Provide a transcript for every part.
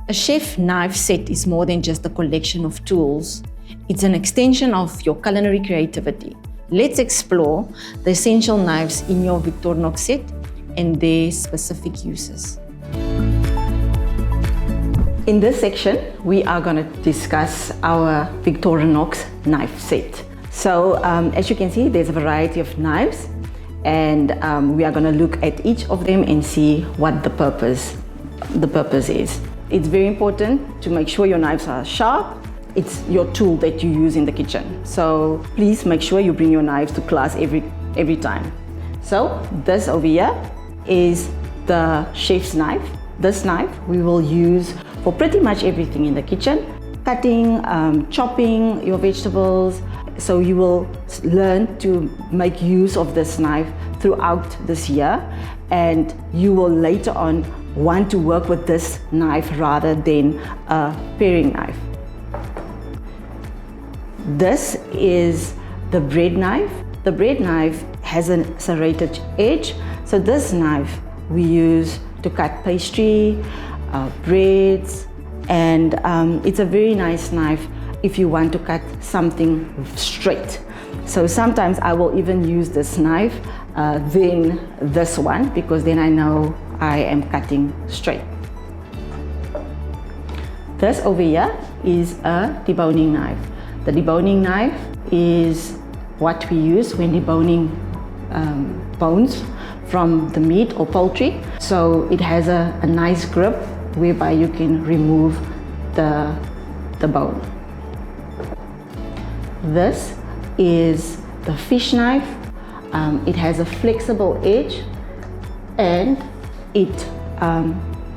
A chef knife set is more than just a collection of tools. It's an extension of your culinary creativity. Let's explore the essential knives in your Victorinox set and their specific uses. In this section, we are going to discuss our Victorinox knife set. So as you can see, there's a variety of knives, and we are going to look at each of them and see what the purpose is. It's very important to make sure your knives are sharp. It's your tool that you use in the kitchen. So please make sure you bring your knives to class every time. So this over here is the chef's knife. This knife we will use for pretty much everything in the kitchen. Cutting, chopping your vegetables. So you will learn to make use of this knife throughout this year, and you will later on want to work with this knife rather than a paring knife. This is the bread knife. The bread knife has a serrated edge, so this knife we use to cut pastry, breads, and it's a very nice knife if you want to cut something straight. So sometimes I will even use this knife than this one, because then I know I am cutting straight. This over here is a deboning knife. The deboning knife is what we use when deboning bones from the meat or poultry. So it has a nice grip whereby you can remove the bone. This is the fish knife. It has a flexible edge, and it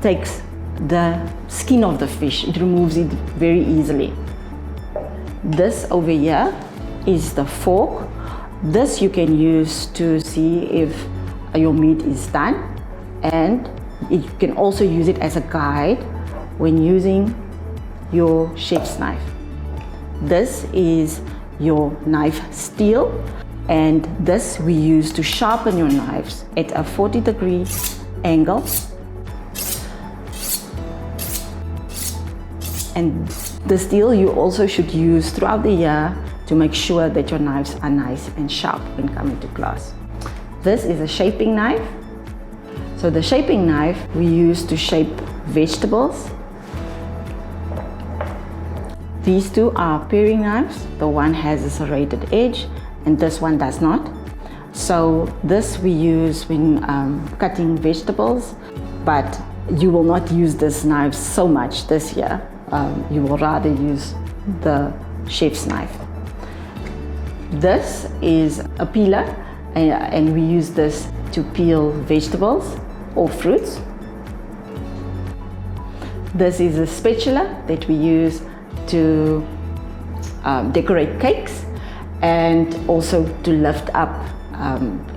takes the skin of the fish. It removes it very easily. This over here is the fork. This you can use to see if your meat is done, and you can also use it as a guide when using your chef's knife. This is your knife steel, and this we use to sharpen your knives at a 40-degree angle. And the steel you also should use throughout the year to make sure that your knives are nice and sharp when coming to class. This is a shaping knife. So the shaping knife we use to shape vegetables. These two are paring knives. The one has a serrated edge and this one does not. So this we use when cutting vegetables, but you will not use this knife so much this year. You will rather use the chef's knife. This is a peeler, and we use this to peel vegetables or fruits. This is a spatula that we use to decorate cakes and also to lift up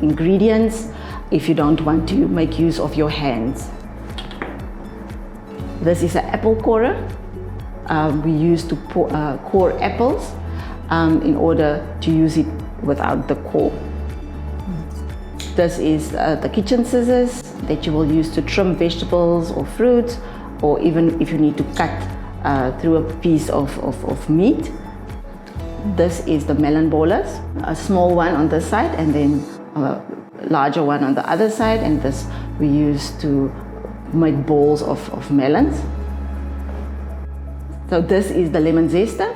ingredients if you don't want to make use of your hands. This is an apple corer. We use to core apples in order to use it without the core. This is the kitchen scissors that you will use to trim vegetables or fruits, or even if you need to cut through a piece of meat. This is the melon ballers, a small one on this side and then a larger one on the other side, and this we use to make balls of melons. So this is the lemon zester,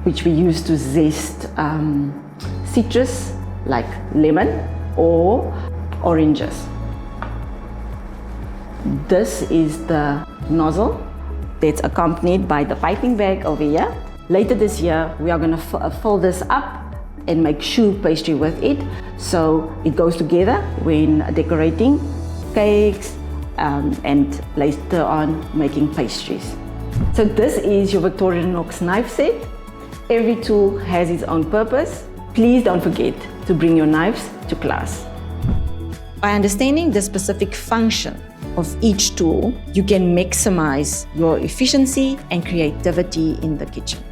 which we use to zest citrus like lemon or oranges. This is the nozzle that's accompanied by the piping bag over here. Later this year, we are going to fold this up and make choux pastry with it, so it goes together when decorating cakes and later on making pastries. So this is your Victorinox knife set. Every tool has its own purpose. Please don't forget to bring your knives to class. By understanding the specific function of each tool, you can maximize your efficiency and creativity in the kitchen.